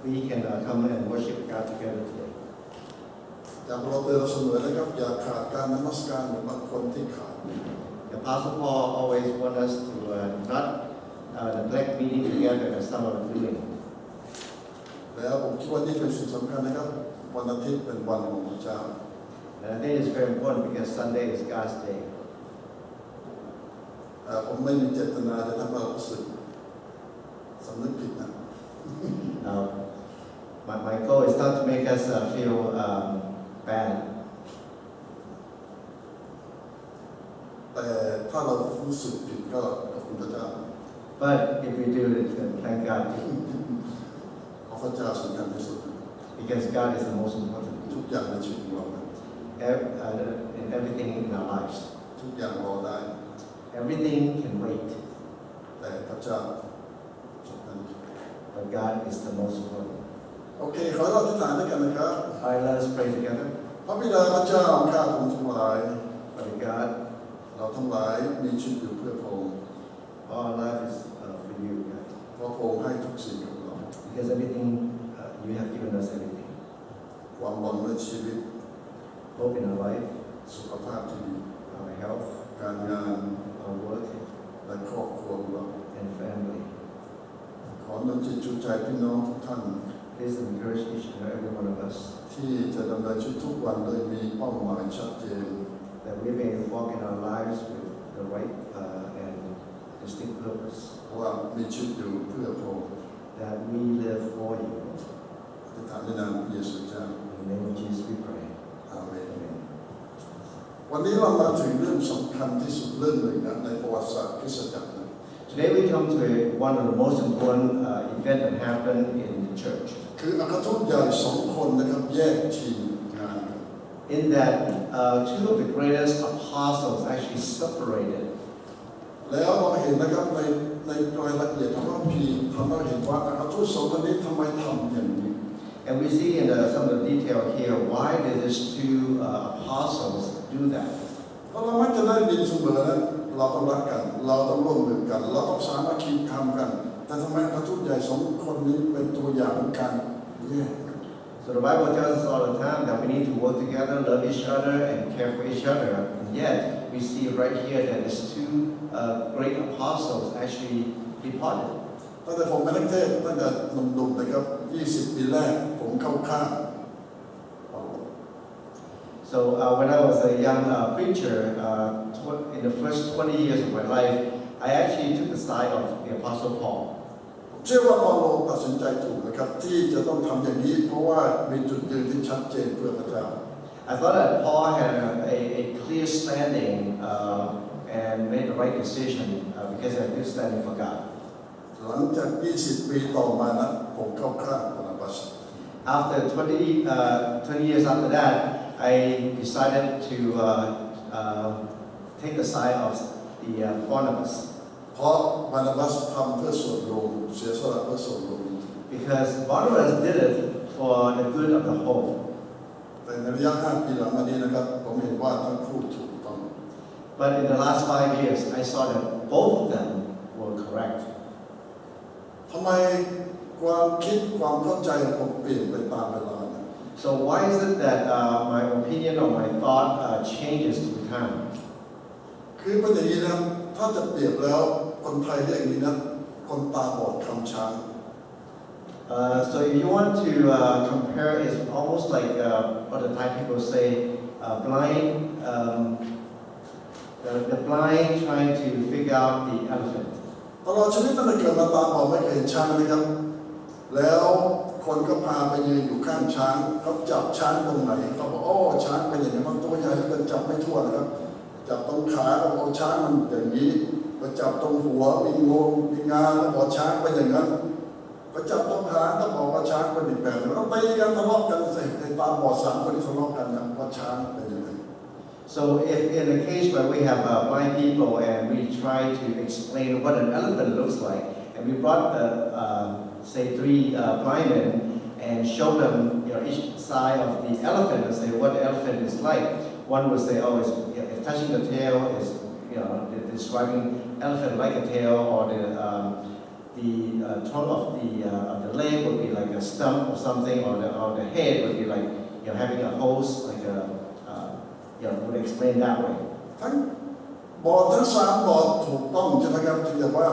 we can come and worship God together today. อยากเราเตือนเราเสมอนะครับอย่าขาดการนมัสการเหมือนบางคนที่ขาด The Apostle Paul always wants us to not neglect meeting together as some are doing. แล้วผมคิดว่านี่เป็นสิ่งสำคัญนะครับวันอาทิตย์เป็นวันของพระเจ้า And I think it's very important because Sunday is God's day. ผมไม่มีเจตนาจะทำให้เรารู้สึกสำนึกผิดนะ My goal is not to make us feel bad. แต่ถ้าเรารู้สึกผิดก็ขอบคุณพระเจ้า But if we do it, thank God too. เพราะพระเจ้าสำคัญที่สุด Because God is the most important. ทุกอย่างในชีวิตของเรา In everything in our lives. ทุกอย่างรอได้ Everything can wait. แต่พระเจ้าสำคัญ But God is the most important. โอเคขอเราอธิษฐานด้วยกันนะครับ Alright, let us pray together. พระบิดาพระเจ้าข้าพระองค์ทั้งหลาย Father God, เราทั้งหลายมีชีวิตอยู่เพื่อพระองค์ our life is for you, God. เพราะพระองค์ให้ทุกสิ่งกับเรา Because everything, you have given us everything. ความหวังในชีวิต Hope in our life, สุขภาพที่ดี our health, การงาน our work, และครอบครัวของเรา and family. ขอนำจิตจูงใจพี่น้องทุกท่าน Please encourage each and every one of us ที่จะดำเนินชีวิตทุกวันโดยมีเป้าหมายชัดเจน that we may walk in our lives with the right and distinct purpose. ว่ามีชีวิตอยู่เพื่อพระองค์ That we live for you. อธิษฐานในนามพระเยซูเจ้า In the name of Jesus we pray. อาเมน Amen. วันนี้เรามาถึงเรื่องสำคัญที่สุดเรื่องหนึ่งนะในประวัติศาสตร์คริสตจักร Today we come to one of the most important events that happened in the church. คืออัครทูตใหญ่สองคนนะครับแยกทีมงาน In that two of the greatest apostles actually separated. แล้วเราเห็นนะครับในรายละเอียดของพระคัมภีร์ทำให้เห็นว่าอัครทูตสองคนนี้ทำไมทำอย่างนี้ And we see in some of the detail here why did these two apostles do that. เพราะเรามักจะได้ยินเสมอนะเราต้องรักกันเราต้องร่วมมือกันเราต้องสามัคคีทำกันแต่ทำไมอัครทูตใหญ่สองคนนี้เป็นตัวอย่างของการแยก So the Bible tells us all the time that we need to work together, love each other, and care for each other. And yet we see right here that these two great apostles actually departed. ตั้งแต่ผมเป็นนักเทศน์ตั้งแต่หนุ่มๆนะครับ20 ปีแรกผมเข้าข้าง So when I was a young preacher, in the first 20 years of my life, I actually took the side of the Apostle Paul. เชื่อว่าเปาโลตัดสินใจถูกนะครับที่จะต้องทำอย่างนี้เพราะว่ามีจุดยืนที่ชัดเจนเพื่อพระเจ้า I thought that Paul had a clear standing and made the right decision because he had good standing for God. หลังจาก20 ปีต่อมานะผมเข้าข้างบานาบัส After 20 years after that, I decided to take the side of the Barnabas. เพราะบานาบัสทำเพื่อส่วนรวมเสียสละเพื่อส่วนรวม Because Barnabas did it for the good of the whole. แต่ในระยะ5 ปีหลังมานี้นะครับผมเห็นว่าทั้งคู่ถูกต้อง But in the last 5 years, I saw that both of them were correct. ทำไมความคิดความเข้าใจของผมเปลี่ยนไปตามเวลา So why is it that my opinion or my thought changes through time? คือเป็นอย่างนี้นะถ้าจะเปรียบแล้วคนไทยเรียกอย่างนี้นะคนตาบอดคำช้าง So if you want to compare, it's almost like what the Thai people say, blind, the blind trying to figure out the elephant. ตลอดชีวิตตั้งแต่เกิดมาตาบอดไม่เคยเห็นช้างนะครับแล้วคนก็พาไปยืนอยู่ข้างช้างเขาจับช้างตรงไหนเขาบอกโอ้ช้างเป็นอย่างนี้มันตัวใหญ่ที่เป็นจับไม่ทั่วนะครับจับตรงขาเขาบอกช้างมันอย่างนี้ไปจับตรงหัวมีงวงมีงาแล้วบอกช้างเป็นอย่างนั้นไปจับตรงหางก็บอกว่าช้างเป็นอีกแบบนึงแล้วตีกันทะเลาะกันสิในตาบอด3 คนที่ทะเลาะกันนะว่าช้างเป็นอย่างไร So if in the case where we have blind people and we try to explain what an elephant looks like, and we brought the say 3 blind men and show them each side of the elephant and say what the elephant is like. One would say, oh, it's touching the tail is describing elephant like a tail, or the the trunk of the leg would be like a stump or something, or the head would be like having a hose, like a would explain that way. ทั้งบอดทั้งสามบอดถูกต้องใช่ไหมครับแต่ว่า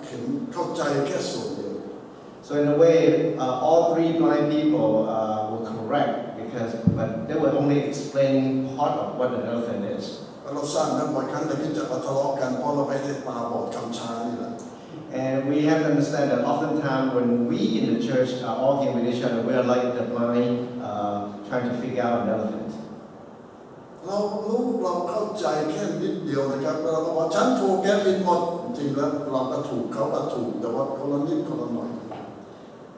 เห็นเข้าใจแค่ส่วนเดียว So in a way, all three blind people were correct but they were only explaining part of what an elephant is. เราสร้างนั้นบ่อยครั้งแต่ที่จะมาทะเลาะกันเพราะเราไม่ได้ตาบอดคำช้างนี่แหละ And we have to understand that oftentimes when we in the church are arguing with each other, we are like the blind trying to figure out an elephant. เราเข้าใจแค่นิดเดียวนะครับเราบอกว่าฉันถูกแกผิดหมดจริงๆแล้วเราก็ถูกเขาก็ถูกแต่ว่าคนละนิดคนละหน่อย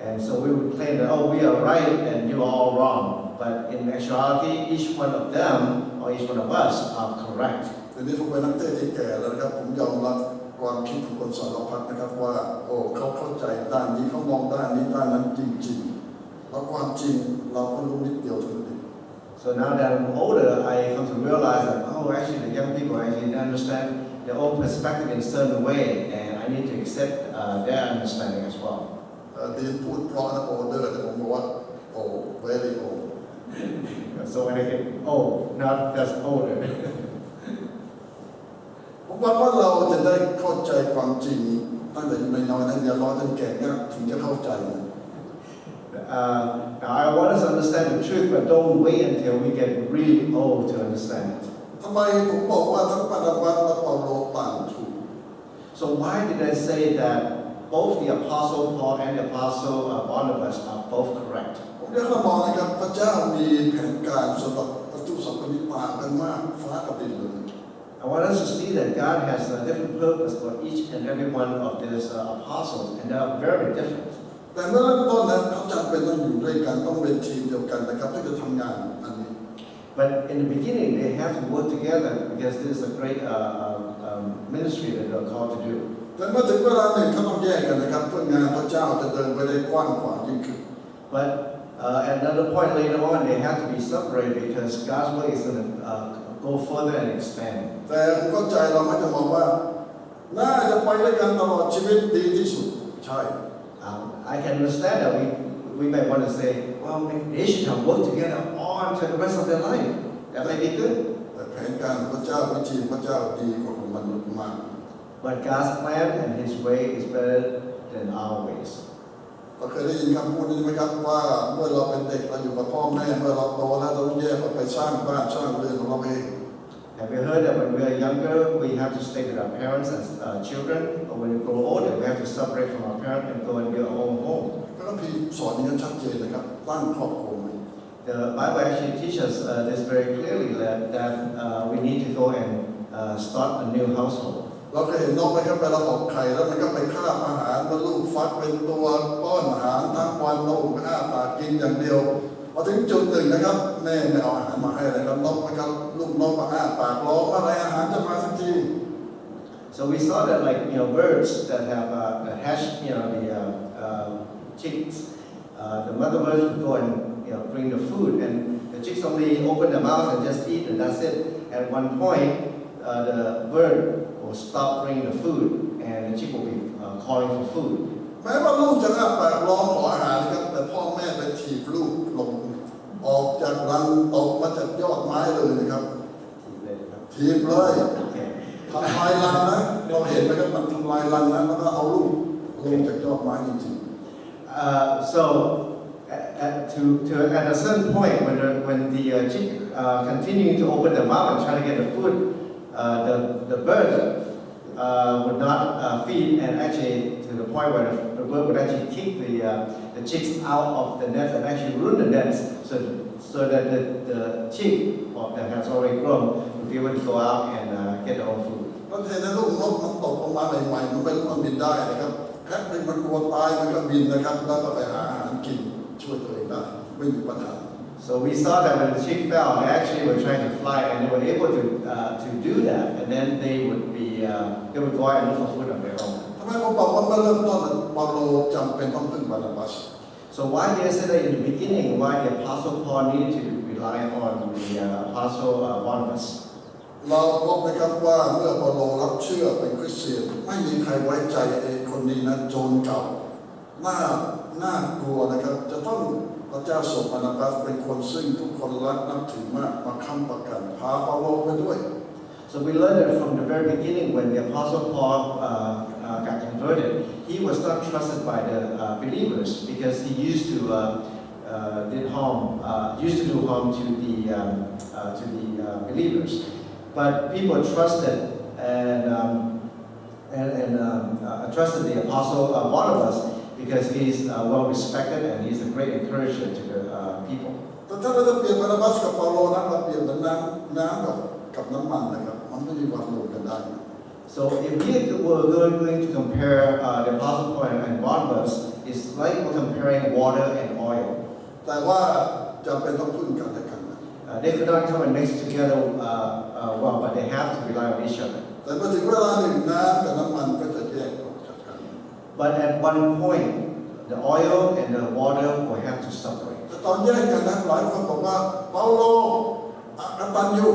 And so we would claim that we are right and you are all wrong, but in actuality each one of them or each one of us are correct. ทีนี้ผมเป็นนักเทศน์ที่แก่แล้วนะครับผมยอมรับความคิดของคนสารพัดนะครับว่าเขาเข้าใจด้านนี้เขามองด้านนี้ด้านนั้นจริงๆแล้วความจริงเราก็รู้นิดเดียวเท่านั้น So now that I'm older, I come to realize that actually the young people actually understand their own perspective in a certain way, and I need to accept their understanding as well. ดีพูดเพราะนะolder แต่ผมบอกว่าvery old. So when I get old, not just older. ผมว่าเราจะได้เข้าใจความจริงตั้งแต่อยู่ในน้อยนั้นอย่ารอจนแก่เนี่ยถึงจะเข้าใจ Now I want us to understand the truth, but don't wait until we get really old to understand it. ทำไมผมบอกว่าทั้งปานาบัสและเปาโลต่างถูก So why did I say that both the Apostle Paul and the Apostle Barnabas are both correct? ผมอยากให้มองนะครับพระเจ้ามีแผนการสำหรับประตูสัพพิตากันมากฟ้ากับดินเลย I want us to see that God has a different purpose for each and every one of these apostles, and they are very different. แต่เมื่อเริ่มต้นนั้นเขาจำเป็นต้องอยู่ด้วยกันต้องเป็นทีมเดียวกันนะครับเพื่อจะทำงานอันนี้ But in the beginning, they have to work together because this is a great ministry that they are called to do. แต่เมื่อถึงเวลาหนึ่งเขาต้องแยกกันนะครับเพื่องานพระเจ้าจะเดินไปได้กว้างขวางยิ่งขึ้น But at another point later on, they have to be separated because God's way is going to go further and expand. แต่ผมเข้าใจเราไม่จะมองว่าน่าจะไปด้วยกันตลอดชีวิตดีที่สุดใช่ I can understand that we may want to say, well, they should have worked together on to the rest of their life. That may be good. แต่แผนการพระเจ้าวิธีพระเจ้าดีกว่าของมนุษย์มาก But God's plan and His way is better than our ways. เราเคยได้ยินคำพูดนี้ไหมครับว่าเมื่อเราเป็นเด็กเราอยู่กับพ่อแม่เมื่อเราโตแล้วเราต้องแยกออกไปสร้างบ้านสร้างเรือนของเราเอง Have you heard that when we are younger, we have to stay with our parents as children, but when we grow older, we have to separate from our parents and go and build our own home? พระคัมภีร์สอนอย่างนั้นชัดเจนนะครับตั้งครอบครัว The Bible actually teaches this very clearly that we need to go and start a new household. เราเคยเห็นนกไหมครับเวลาออกไข่แล้วมันก็ไปคาบอาหารมาลูกฟักเป็นตัวป้อนอาหารทั้งวันนกอ้าปากกินอย่างเดียวพอถึงจุดหนึ่งนะครับแม่ไม่เอาอาหารมาให้เลยครับนกนะครับลูกนกก็อ้าปากร้องอะไรอาหารจะมาสักที So we saw that birds that have that hatch the chicks, the mother birds would go and bring the food, and the chicks only open their mouth and just eat, and that's it. At one point, the bird will stop bringing the food, and the chick will be calling for food. แม้ว่าลูกจะอ้าปากร้องขออาหารนะครับแต่พ่อแม่ไปถีบลูกลงออกจากรังตกมาจากยอดไม้เลยนะครับถีบเลยทำลายรังนะเราเห็นไหมครับมันทำลายรังนะแล้วก็เอาลูกลงจากยอดไม้จริงๆ So at a certain point, when the chick continuing to open the mouth and try to get the food, the bird would not feed, and actually to the point where the bird would actually kick the chicks out of the nest and actually ruin the nest, so that the chick that has already grown would be able to go out and get their own food. เราเห็นนะลูกนกมันตกลงมาใหม่ๆมันไม่รู้มันบินได้นะครับแค่เป็นมันกลัวตายมันก็บินนะครับแล้วก็ไปหาอาหารกินช่วยตัวเองได้ไม่มีปัญหา So we saw that when the chick fell, they actually were trying to fly, and they were able to do that, and then they would go out and look for food on their own. ทำไมผมบอกว่าเมื่อเริ่มต้นเปาโลจำเป็นต้องพึ่งบานาบัส So why did I say that in the beginning? Why the Apostle Paul needed to rely on the Apostle Barnabas? เราพบนะครับว่าเมื่อเปาโลรับเชื่อเป็นคริสเตียนไม่มีใครไว้ใจค คนนี้นะโจรเก่าน่ากลัวนะครับจะต้องพระเจ้าส่งบานาบัสเป็นคนซึ่งทุกคนรักนับถือมากมาค้ำประกันพาเปาโลไปด้วย So we learned that from the very beginning when the Apostle Paul got converted, he was not trusted by the believers because he used to do harm to the believers. But people trusted and trusted the Apostle Barnabas because he's well respected and he's a great encourager to the people. แต่ถ้าเราจะเปรียบบานาบัสกับเปาโลนะเราเปรียบเหมือนน้ำกับน้ำมันนะครับมันไม่มีวันรวมกันได้ So if we were going to compare the Apostle Paul and Barnabas, it's like we're comparing water and oil. แต่ว่าจำเป็นต้องพึ่งกันและกัน They could not come and mix together well, but they have to rely on each other. แต่เมื่อถึงเวลาหนึ่งน้ำกับน้ำมันก็จะแยกออกจากกัน But at one point, the oil and the water will have to separate. แต่ตอนแยกกันนะหลายคนบอกว่าเปาโลอกตัญญู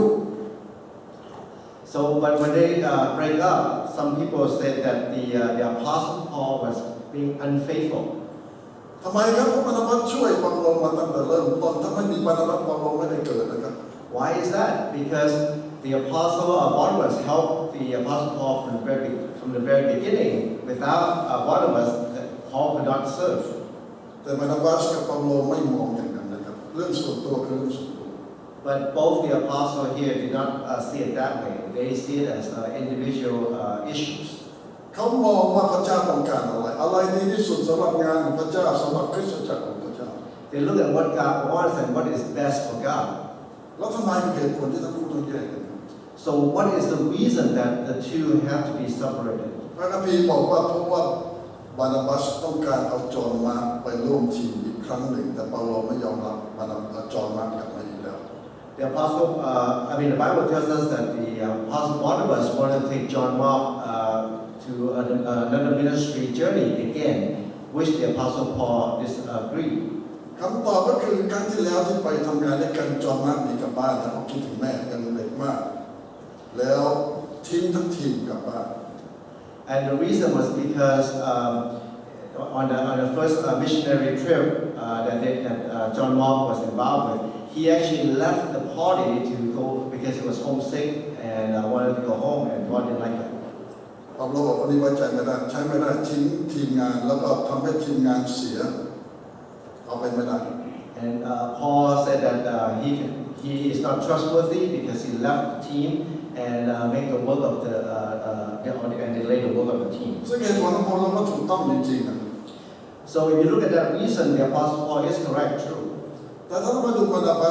So, but when they break up, some people said that the Apostle Paul was being unfaithful. ทำไมครับเพราะบานาบัสช่วยเปาโลมาตั้งแต่เริ่มต้นถ้าไม่มีบานาบัสเปาโลไม่ได้เกิดนะครับ Why is that? Because the Apostle Barnabas helped the Apostle Paul from the very beginning. Without Barnabas, Paul could not serve. แต่บานาบัสกับเปาโลไม่มองอย่างนั้นนะครับเรื่องส่วนตัวคือเรื่องส่วนตัว But both the apostle here did not see it that way. They see it as individual issues. เขามองว่าพระเจ้าต้องการอะไรดีที่สุดสำหรับงานของพระเจ้าสำหรับคริสตจักรของพระเจ้า They look at what God wants and what is best for God. แล้วทำไมเหตุผลที่ทั้งคู่ต้องแยกกัน So what is the reason that the two have to be separated? พระคัมภีร์บอกว่าเพราะว่าบานาบัสต้องการเอาจอห์นมาร์คไปร่วมทีมอีกครั้งหนึ่งแต่เปาโลไม่ยอมรับบานาบัสจอห์นมาร์คกลับมาอีกแล้ว The Bible tells us that the Apostle Barnabas wanted to take John Mark to another ministry journey again, which the Apostle Paul disagreed. คำตอบก็คือครั้งที่แล้วที่ไปทำงานด้วยกันจอห์นมาร์คหนีกลับบ้านแล้วเขาคิดถึงแม่ยังเด็กมากแล้วทิ้งทั้งทีมกลับบ้าน And the reason was because on the first missionary trip that John Mark was involved with, he actually left the party to go because he was homesick and wanted to go home, and Paul didn't like that. เปาโลบอกว่านี่ไว้ใจไม่ได้ใช้ไม่ได้ทิ้งทีมงานแล้วก็ทำให้ทีมงานเสียเอาไปไม่ได้ And Paul said that he is not trustworthy because he left the team and make the work of and delay the work of the team. ซึ่งเหตุผลของเปาโลก็ถูกต้องจริงๆนะ So if you look at that reason, the Apostle Paul is correct, true. แต่ถ้าเรามาดูบานาบั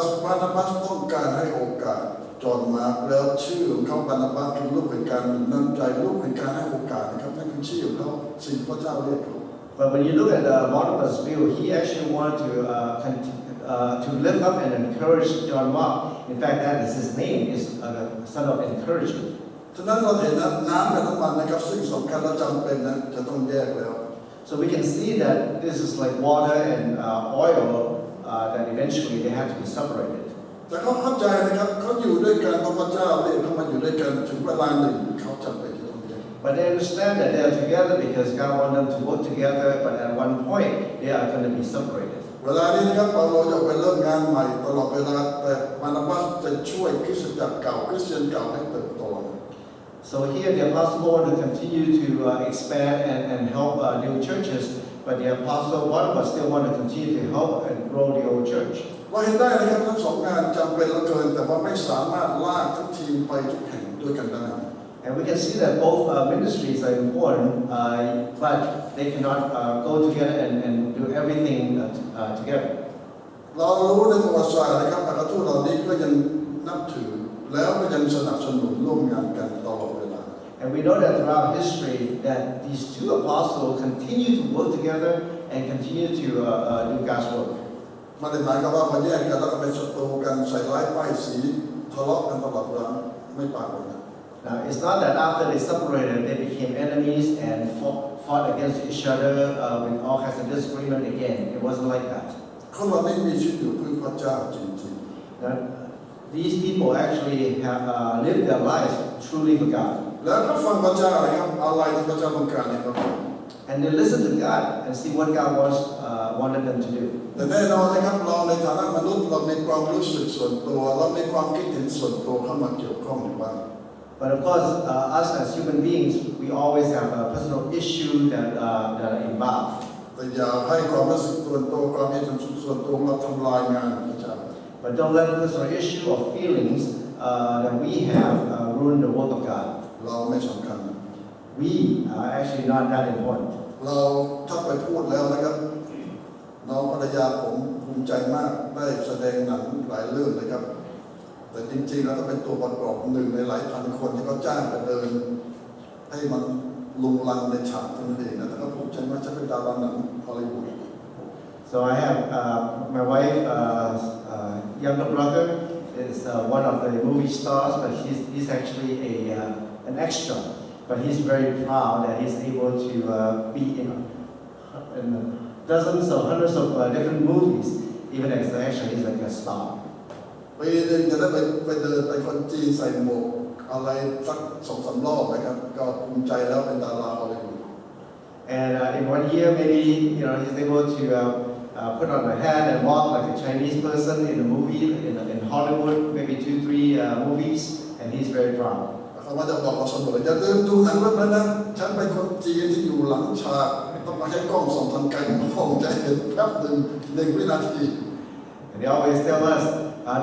สต้องการให้โอกาสจอห์นมาร์คแล้วชื่อของเขาบานาบัสคือรูปแห่งการนำใจรูปแห่งการให้โอกาสนะครับนั่นคือชื่อของเขาสิ่งพระเจ้าเรียกเขา But when you look at Barnabas' view, he actually wanted to lift up and encourage John Mark. In fact, that is his name, is a son of encouragement. ฉะนั้นเราเห็นนะน้ำกับน้ำมันนะครับซึ่งสำคัญและจำเป็นนะจะต้องแยกแล้ว So we can see that this is like water and oil that eventually they have to be separated. แต่เขาเข้าใจนะครับเขาอยู่ด้วยกันเพราะพระเจ้าเรียกเขามาอยู่ด้วยกันถึงเวลาหนึ่งเขาจำเป็นจะต้องแยก But they understand that they are together because God wants them to work together, but at one point they are going to be separated. เวลานี้นะครับเปาโลจะไปเริ่มงานใหม่ตลอดเวลาแต่บานาบัสจะช่วยคริสตจักรเก่าคริสเตียนเก่าให้เติบโต So here the apostle want to continue to expand and help new churches, but the apostle Barnabas still want to continue to help and grow the old church. เราเห็นได้นะครับทั้งสองงานจำเป็นเหลือเกินแต่ว่าไม่สามารถลากทั้งทีมไปทุกแห่งด้วยกันได้ And we can see that both ministries are important, but they cannot go together and do everything together. เรารู้ในประวัติศาสตร์นะครับอัครทูตเหล่านี้ก็ยังนับถือแล้วก็ยังสนับสนุนร่วมงานกันตลอดเวลา And we know that throughout history that these two apostles continue to work together and continue to do God's work. ไม่ได้หมายความว่าพอแยกกันแล้วก็เป็นศัตรูกันใส่ร้ายป้ายสีทะเลาะกันตลอดเวลาไม่ปรากฏนะ Now, it's not that after they separated, they became enemies and fought against each other with all kinds of disagreement again. It wasn't like that. คนเหล่านี้มีชีวิตอยู่เพื่อพระเจ้าจริงๆ Now, these people actually have lived their lives truly for God. แล้วก็ฟังพระเจ้านะครับอะไรที่พระเจ้าต้องการให้เขาทำ and they listen to God and see what God wanted them to do. แต่แน่นอนนะครับเราในฐานะมนุษย์เรามีความรู้สึกส่วนตัวเรามีความคิดเห็นส่วนตัวเข้ามาเกี่ยวข้องอยู่บ้าง But of course, us as human beings, we always have a personal issue that are involved. แต่อย่าให้ความรู้สึกส่วนตัวความคิดเห็นส่วนตัวเราทำลายงานพระเจ้า But don't let the personal issue or feelings that we have ruin the work of God. เราไม่สำคัญ We are actually not that important. เราถ้าไปพูดแล้วนะครับน้องภรรยาผมภูมิใจมากได้แสดงหนังหลายเรื่องนะครับแต่จริงๆแล้วก็เป็นตัวประกอบหนึ่งในหลายพันคนที่เขาจ้างไปเดินให้มันลุงลังในฉากนั่นเองนะแต่ก็ภูมิใจมากจะเป็นดาราหนังฮอลลีวูด So I have my wife, younger brother, is one of the movie stars, but he's actually an extra. But he's very proud that he's able to be in dozens or hundreds of different movies, even as an extra, he's like a star. ปีหนึ่งจะได้ไปเดินไปคนจีนใส่หมวกอะไรสัก2-3 รอบนะครับก็ภูมิใจแล้วเป็นดาราฮอลลีวูด And in 1 year, maybe he's able to put on a hat and walk like a Chinese person in a movie in Hollywood, maybe 2-3 movies, and he's very proud. เขาว่าจะบอกเราเสมออย่าลืมดูหนังเรื่องนั้นนะฉันเป็นคนจีนที่อยู่หลังฉากต้องมาให้กล้องส่องทางไกลมองจะเห็นแป๊บหนึ่ง1 วินาที And they always tell us,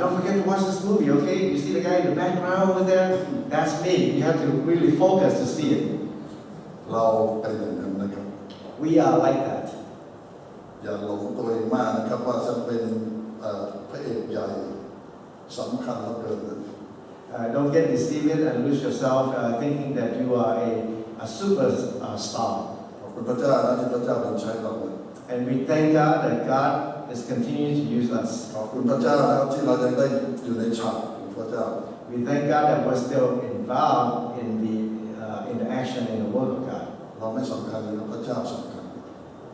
don't forget to watch this movie, okay? You see the guy in the background over there? That's me. You have to really focus to see it. เราเป็นอย่างนั้นนะครับ We are like that. อย่าหลงตัวเองมากนะครับว่าจะเป็นพระเอกใหญ่สำคัญเหลือเกิน Don't get deceived and lose yourself thinking that you are a superstar. ขอบคุณพระเจ้านะที่พระเจ้าเป็นใช้เรา And we thank God that God is continuing to use us. ขอบคุณพระเจ้านะครับที่เรายังได้อยู่ในฉากของพระเจ้า We thank God that we're still involved in the action in the work of God. เราไม่สำคัญนะครับพระเจ้าสำคัญ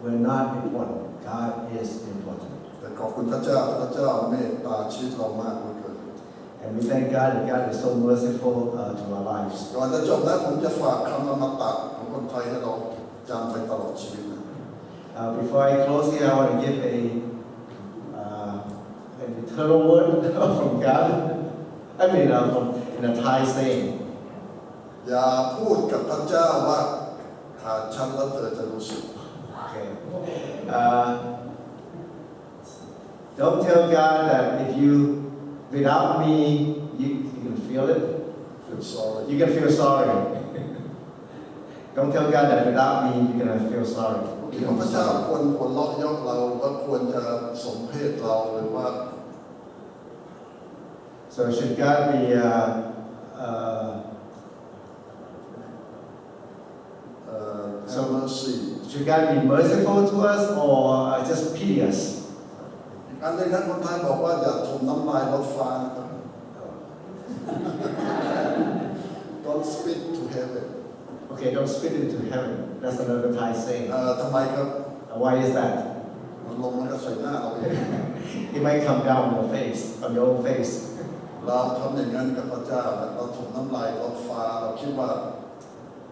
We're not important. God is important. แต่ขอบคุณพระเจ้าพระเจ้าเมตตาชีวิตเรามากเหลือเกิน And we thank God that God is so merciful to our lives. ก่อนจะจบนะผมจะฝากคำอมตะของคนไทยให้เราจำไปตลอดชีวิตนะ Before I close here, I want to give an eternal word from God. I mean, in a Thai saying. อย่าพูดกับพระเจ้าว่าขาดฉันแล้วเธอจะรู้สึก Okay. Don't tell God that if you, without me, you can feel it. feel sorry You can feel sorry. Don't tell God that without me, you're going to feel sorry. พระเจ้าควรหัวเราะยกเราว่าควรจะสมเพชเราหรือว่า So should God be have mercy should God be merciful to us or just pity us? อีกอันหนึงนะคนไทยบอกว่าอย่าถมน้ำลายรถฟ้านะครับ Don't spit to heaven Okay, don't spit into heaven. That's another Thai saying. ทำไมครับ Why is that? มันลงมันก็ใส่หน้าเราเอง It might come down on your face, on your own face. เราทำอย่างนั้นกับพระเจ้าเราถมน้ำลายรถฟ้าเราคิดว่า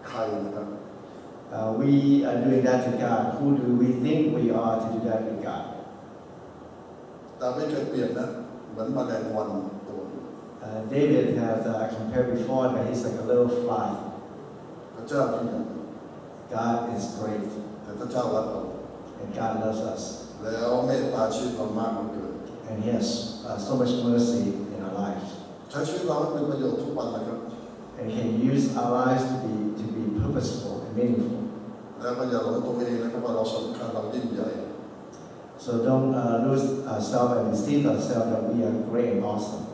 ใครนะครับ We are doing that to God. Who do we think we are to do that with God? แต่ไม่เคยเปลี่ยนนะเหมือนแมลงวันตัว David has compared before that he's like a little fly. พระเจ้าที่อยู่ God is great, แต่พระเจ้ารักเรา and God loves us, แล้วเมตตาชีวิตเรามากเหลือเกิน and He has so much mercy in our lives, ใช้ชีวิตเราให้เป็นประโยชน์ทุกวันนะครับ and can use our lives to be purposeful and meaningful. แล้วก็อย่าหลงตัวเองนะครับว่าเราสำคัญเรายิ่งใหญ่ So don't lose ourselves and deceive ourselves that we are great and awesome.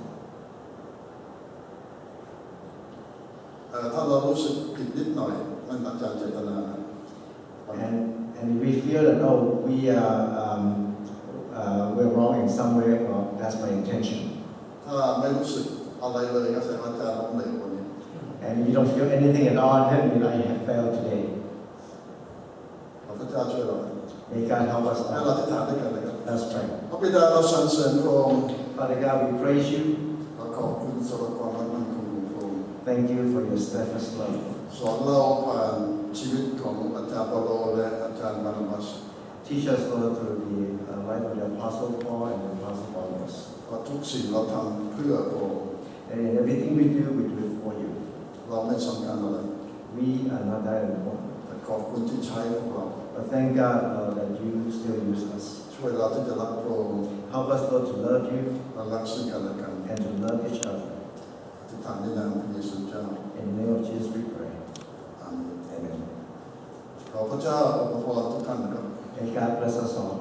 ถ้าเรารู้สึกผิดนิดหน่อยนั่นอาจารย์เจตนา And if we feel that we're wrong in some way, well, that's my intention. ถ้าไม่รู้สึกอะไรเลยก็แสดงว่าอาจารย์ล้มเหลววันนี้ And if you don't feel anything at all, then you have failed today. ขอพระเจ้าช่วยเรา May God help us ให้เรา out. ที่ฐานด้วยกันนะครับ Let's pray. พระบิดาเราสรรเสริญพระองค์ Father God, we praise you. เราขอบคุณสำหรับความรักมั่นคงของพระองค์ Thank you for your steadfast love. สอนเราผ่านชีวิตของอาจารย์เปาโลและอาจารย์บานาบัส Teach us, Lord, through the life of the Apostle Paul and the Apostle Barnabas. ว่าทุกสิ่งเราทำเพื่อพระองค์ And in everything we do it for you. เราไม่สำคัญอะไร We are not that important. แต่ขอบคุณที่ใช้พวกเรา But thank God, Lord, that you still use us. ช่วยเราที่จะรักพระองค์ Help us, Lord, to love you และรักซึ่งกันและกัน and to love each other. ที่ทางในนามพระเยซูเจ้า In the name of Jesus we pray. อาเมน Amen. ขอพระเจ้าอวยพรทุกท่านนะครับ May God bless us all.